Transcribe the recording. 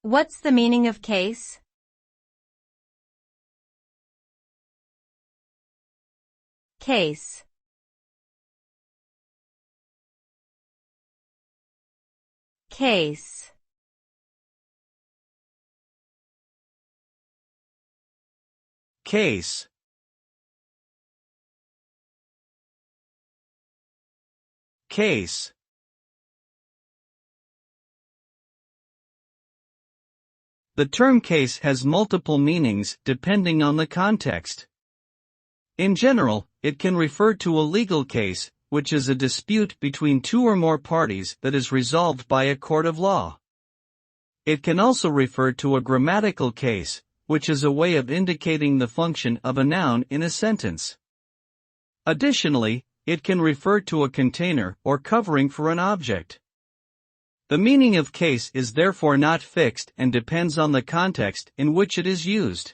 What's the meaning of case? Case. Case. Case. Case. The term case has multiple meanings depending on the context. In general, it can refer to a legal case, which is a dispute between two or more parties that is resolved by a court of law. It can also refer to a grammatical case, which is a way of indicating the function of a noun in a sentence. Additionally, it can refer to a container or covering for an object. The meaning of case is therefore not fixed and depends on the context in which it is used.